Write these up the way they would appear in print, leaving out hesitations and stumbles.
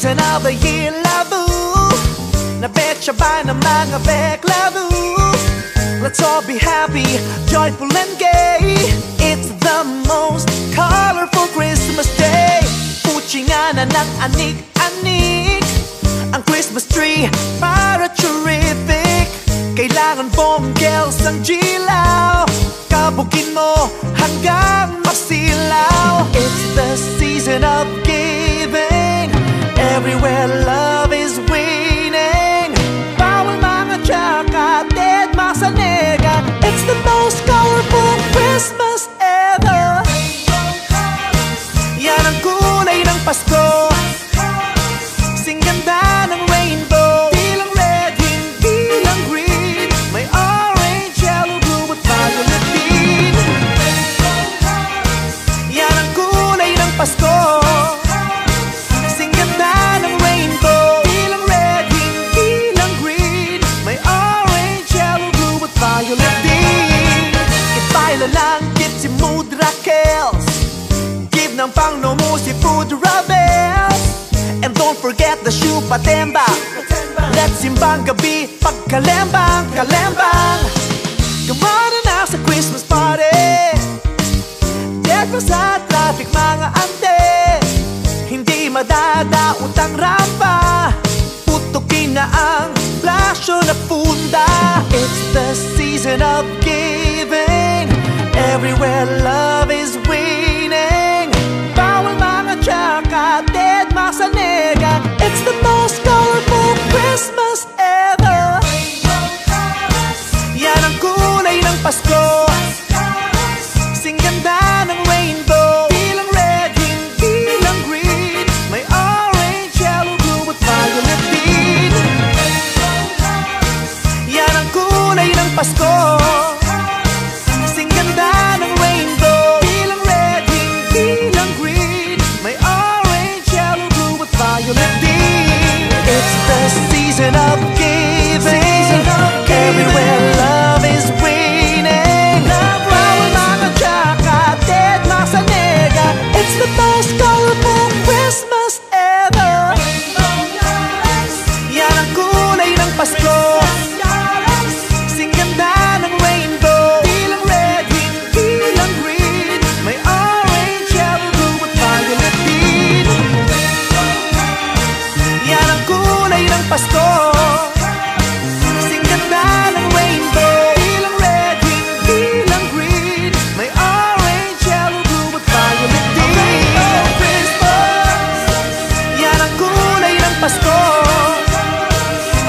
season of the year, labu. Nabetya ba ng mga beklabu? Let's all be happy, joyful and gay. It's the most colorful Christmas day. Puchingan na ng anik-anik ang Christmas tree para terrific. Kailangan bonggels ang gilaw, kabugin mo hanggang masilaw. It's the season of giving, everywhere love is winning. Bawal mga tsaka, dead masanega. It's the most colorful Christmas ever. Yan ang kulay ng Pasko, sing ganda ng rainbow. Bilang red, hindi lang green, may orange, yellow, blue at violet din. Yan ang kulay ng Pasko, sing ganda ng rainbow. Bilang red, hindi lang green, may orange, yellow, blue at violet din. Ipaila lang, give si mood Raquels, give ng pangno mo si food rabels. And don't forget the shoe patemba. Let's simbang gabi pagkalembang, kalembang. Gumana na sa Christmas party, dead pa sa traffic mga ante. Hindi madadaot ang rampa, putukin na ang plasyo na punda. It's the season of giving, everywhere love is winning. Bawal mga tsaka, dead masanega. It's the most colorful Christmas ever. Yan ang kulay ng Pasko, sing ganda ng rainbow. Bilang red, hindi lang green, may orange, yellow, blue at violet din. Yan ang kulay ng Pasko, sing ganda ng rainbow. Bilang red, hindi lang green, may orange, yellow, blue at violet din. It's the season of giving, everywhere love is winning. Bawal mga tsaka, dead masanega. It's the most colorful Christmas ever. Yan ang kulay ng Pasko, sing ganda ng rainbow. Bilang red, hindi lang green, may orange, yellow, blue at violet din. Yan ang kulay ng Pasko, sing ganda ng rainbow. Bilang red, hindi lang green, may orange, yellow, blue at violet din. Oh, Christmas, yan ang kulay ng Pasko,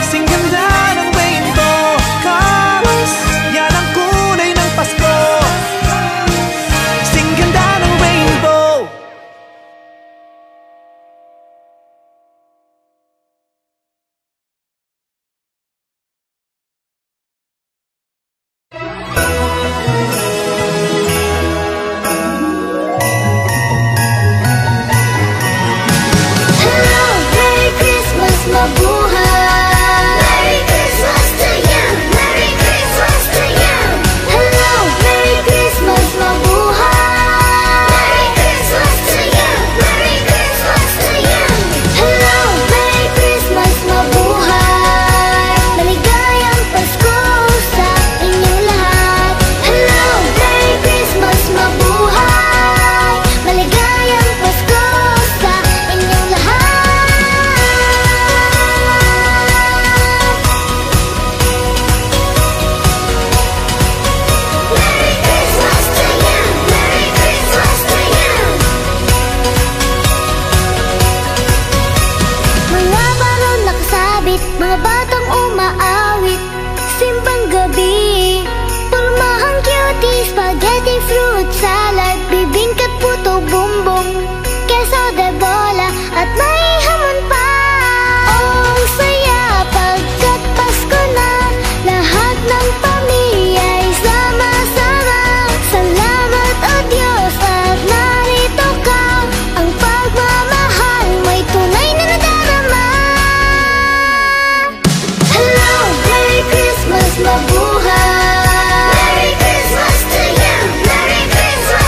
sing ganda ng rainbow. Colors, yan ang kulay ng Pasko, sing ganda ng rainbow. Hello, Merry Christmas, mabuhay! Merry Christmas to you! Merry Christmas to you! Hello, Merry Christmas, mabuhay! Merry Christmas to you! Merry Christmas to you! Hello, Merry Christmas, mabuhay! Maligayang Pasko sa inyong lahat! Hello, Merry Christmas, mabuhay! Maligayang Pasko sa inyong lahat! Merry Christmas to you! Merry Christmas to you! Mga baron nakasabit, mga batang umaawit, simbang gabi, pulmahang cutie, spaghetti, fruit salad, bibingkat, puto, bumbong, queso de bola, at may hamon pa. Oh, ang saya pagkat Pasko na, lahat ng pamilya'y sama-sama. Salamat o Diyos at narito ka, ang pagmamahal may tunay na nadarama. Hello, Merry Christmas, mabuhay! Merry Christmas to you! Merry Christmas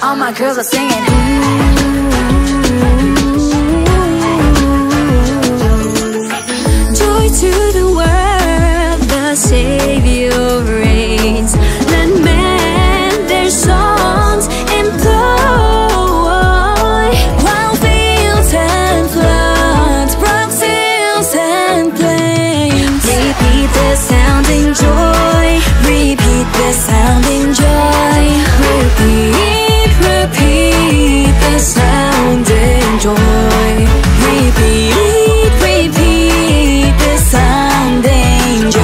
All my girls are singing. Joy to the world, the Savior reigns. Let men their songs employ, while fields and floods, broad hills and plains. Repeat the sounding joy. Repeat the sounding joy. Repeat, repeat the sounding joy. Repeat, repeat the sounding joy.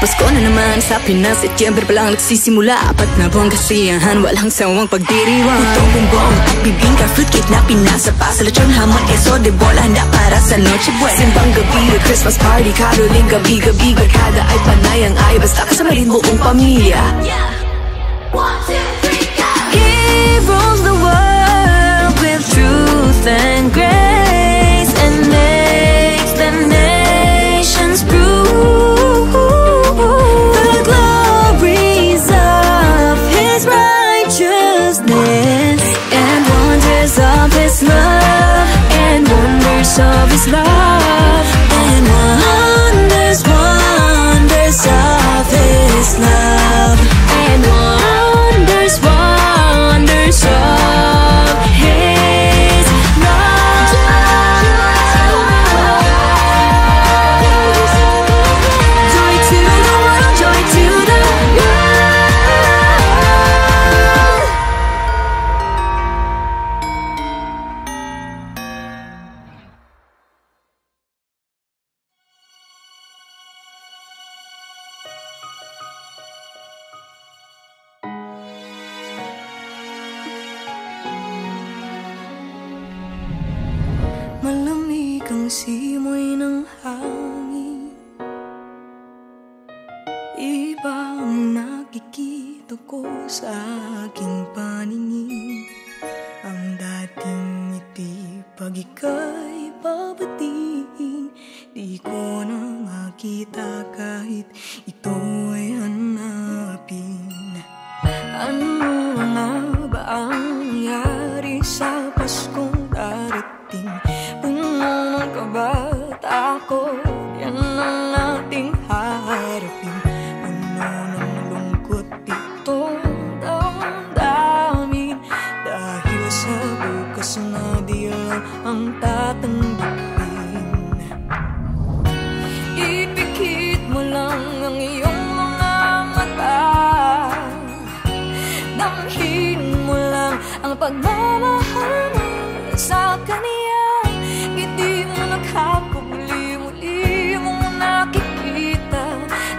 Pasko na naman sa Pinas, Setyembre pa lang nagsisimula. Apat na buwang kasiyahan, walang sawang pagdiriwang. Itong bumbong at bibingka, fruitcake na pinasa pa sa lechon, hamon, eso de bola, handa para sa Noche Buena. Simbang gabi, Christmas party, caroling gabi-gabi, barkada ay panayang ay basta kasama rin buong pamilya. 1, 2, 3, go! He rules the world with truth and grace, and makes the nations prove the glories of His righteousness, and wonders of His love, and wonders of His love, and wonders, wonders of His love, and wonders, wonders of His love. Joy to the world, joy to the world. Malamig ang simoy ng hangin, iba ang nakikita ko sa aking paningin. Ang dating ngiti pag ika'y babatiin, di ko na makita kahit ito ay hanapin. Ano nga ba ang nangyari sa Paskong darating? Puno ng kabata ko, yan ang ating harapin. Puno ng lungkot itong damdamin, dahil sa bukas na di lang ang tatanggapin. Ipikit mo lang ang iyong mga mata, damhin mo lang ang pagmamahal mo sa Kanya. Hindi mo nakakabuli-muli mong nakikita,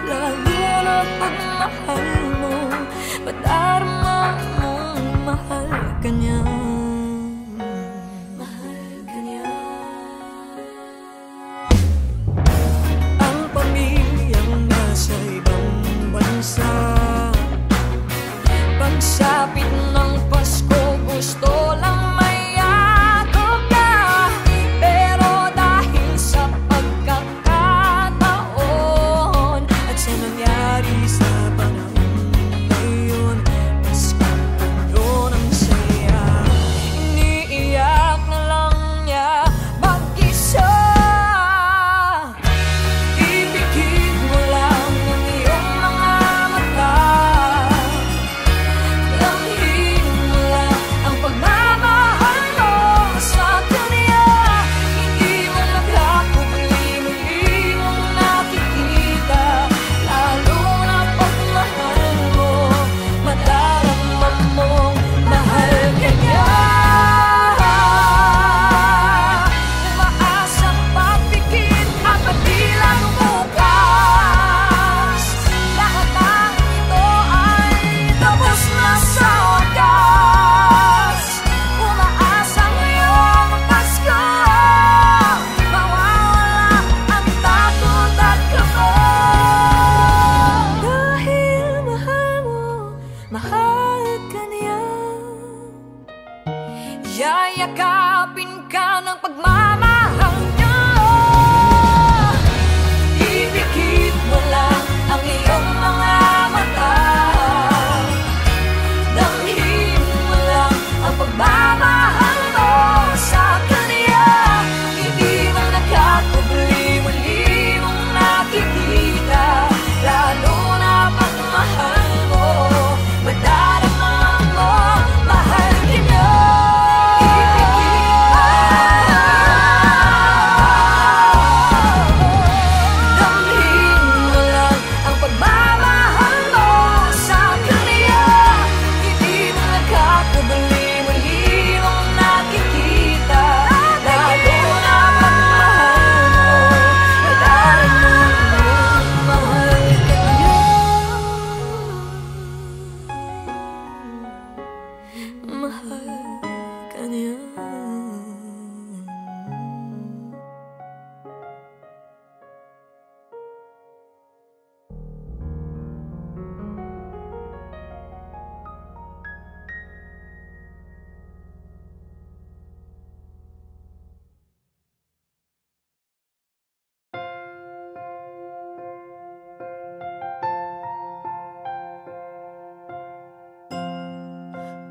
lalo na pagmahal mo, padarama mong mahal ka niya. Mahal ka niya. Ang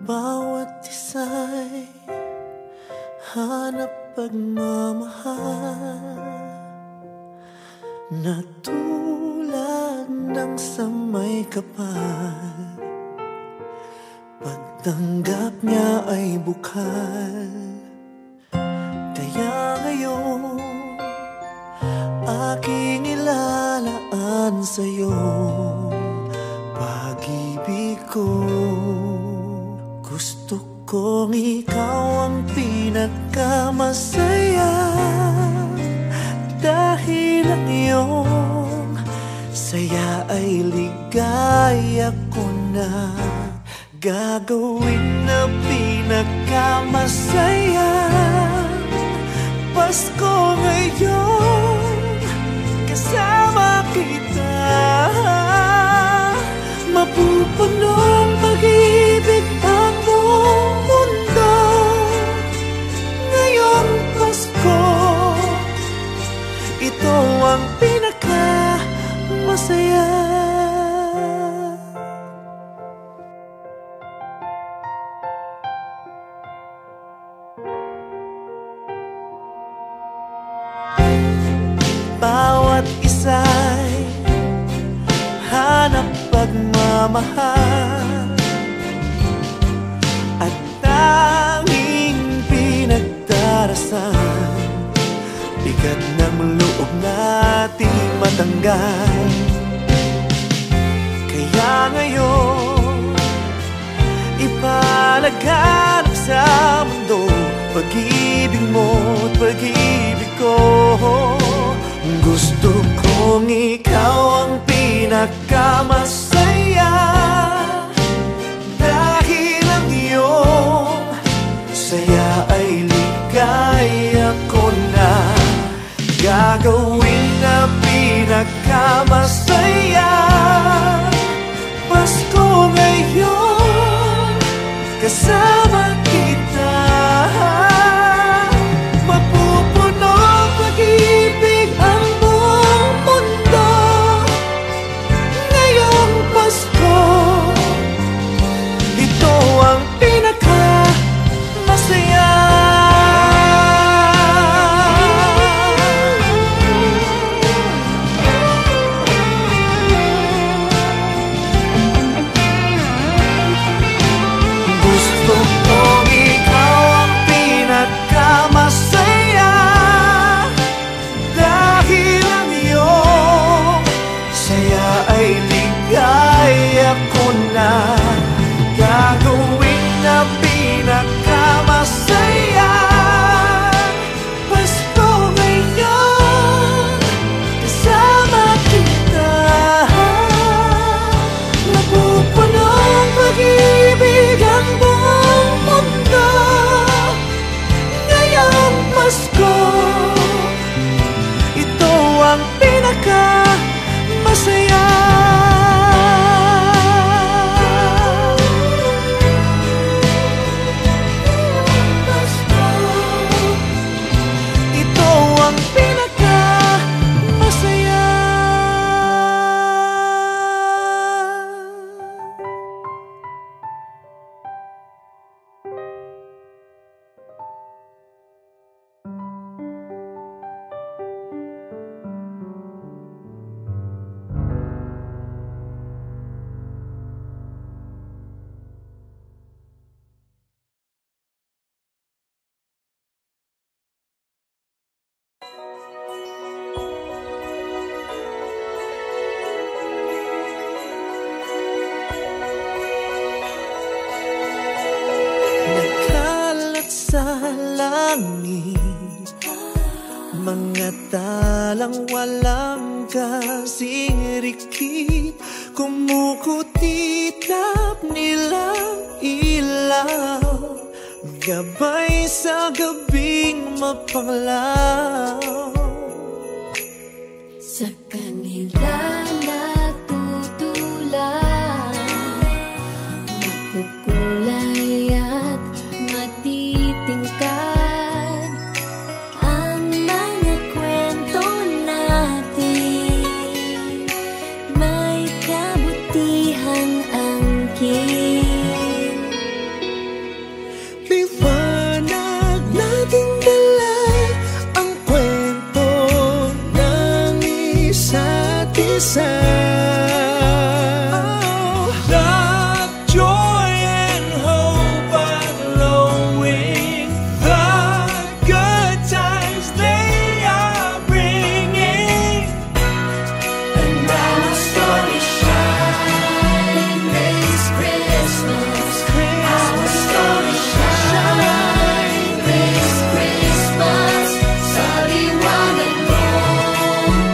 Bawat isa'y hanap pagmamahal na tulad ng sa may kapal. Pagtanggap niya ay bukal. Kaya ngayon aking ilalaan sa'yo pag-ibig ko. Gusto kong ikaw ang pinakamasaya, dahil ang iyong saya ay ligaya ko na gagawin na pinakamasaya. Pasko ngayon, kasama kita. Mapupunong pag-ibig ang buong mundo ngayong Pasko. Ito ang pinakamasaya. Bawat isa'y hanap pagmamahal at tanging pinagdarasan. Bigat ng loob nating matanggal. Kaya ngayon ipalaganap sa mundo pag-ibig mo't pag-ibig ko. Gusto kong ikaw ang pinakamasaya, dahil ang iyong saya ay ligaya ko na gagawin na pinakamasaya. Pasko ngayon, kasama kita. Mapupunong pag-ibig ang buong mundo ngayong Pasko. Ito ang pinakamasaya. Gusto kong ikaw ang pinakamasaya, dahil ang iyong saya ay ligaya ko na gagawin na pinakamasaya. Pasko ngayon, kasama kita. Mapupunong pag-ibig ang buong mundo ngayong Pasko. Ito ang pinakamasaya. Pasko, ito ang pinakamasaya. Nagkalat sa langit mga talang walang kasing rikit, kumukutitap nilang ilaw, gabay sa gabing mapanglaw. Sa kanila natutulan, makukulay at matitingkad ang mga kwento natin. May kabutihang angkin isa't isa. Love, joy, and hope are glowing. The good times they are bringing. And now our story shine this Christmas. Our story shine this Christmas. Sa liwanag mo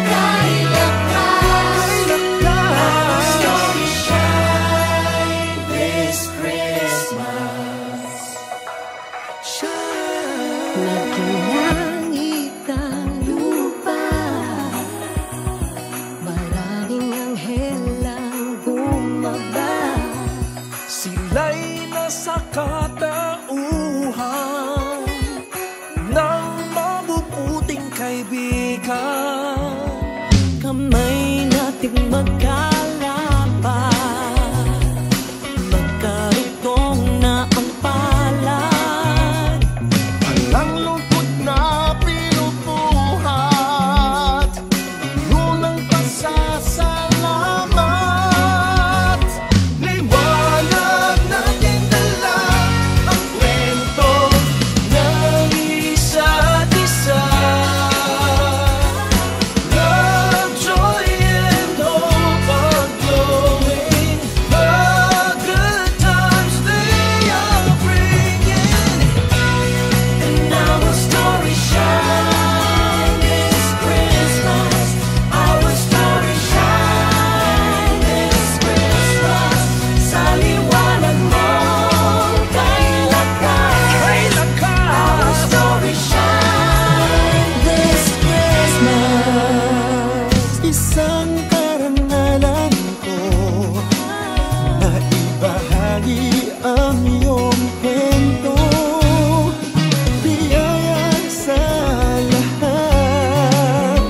kay lakas. Our story shine this Christmas. Shine. Nagkalangit ang lupa, maraming anghel ang bumaba. Sila'y nasa katauhan ng mabubuting kaibigan. Kamay nating magkalaban, magkarugtong na ang palad. Walang lungkot na pinupuhat, ngunang pasasalamat. Liwanag natin dala ang kwento ng isa't isa. Love, joy, and hope are glowing. The good times they are bringing. And now our story shine this Christmas. Our story shine this Christmas. Sa liwanag mo kay lakas. Our story shine this Christmas. Isang karangalan ko na ibahagi ang iyong kwento. Biyaya sa lahat,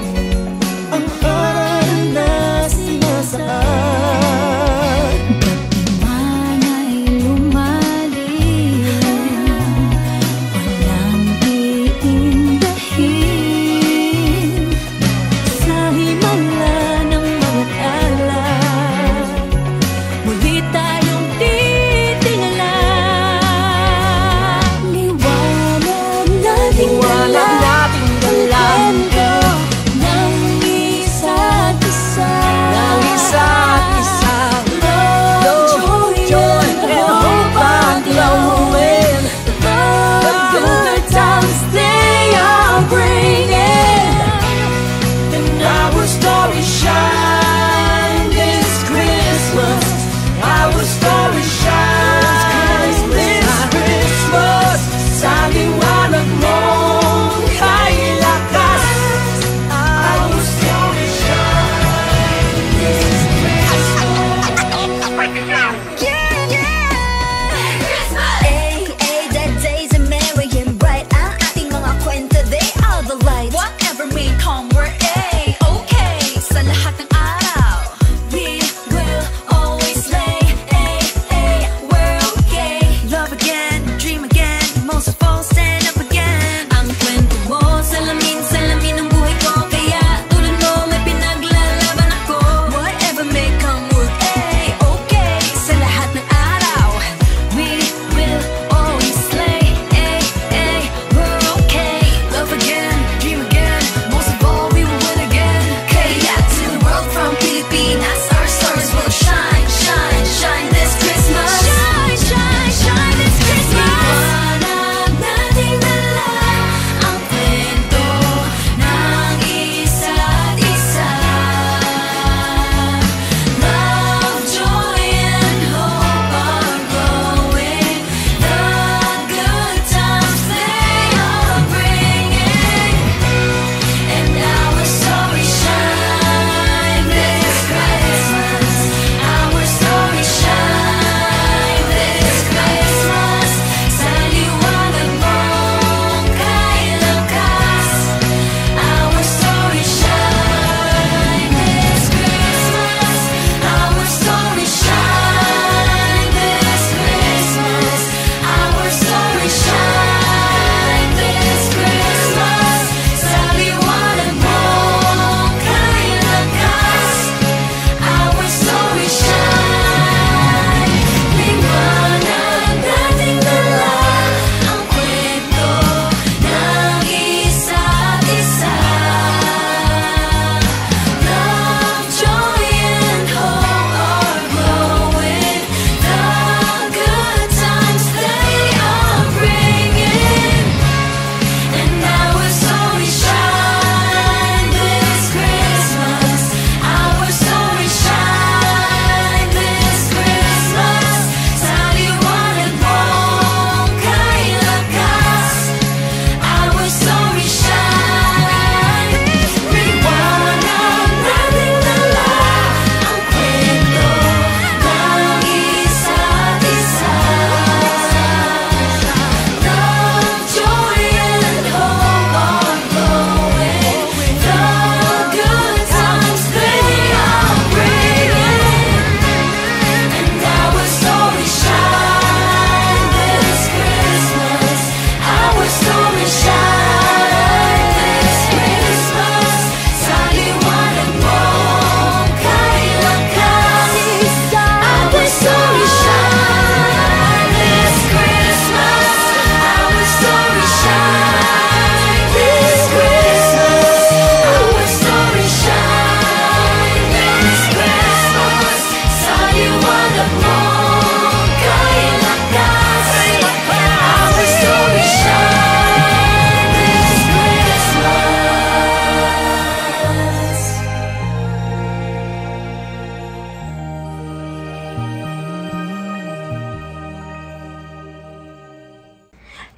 ang aral na sinasaad. Man ay lumalim, walang iindahin. Sa himala ng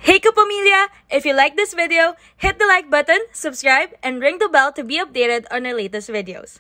Hey kapamilya! If you like this video, hit the like button, subscribe, and ring the bell to be updated on our latest videos.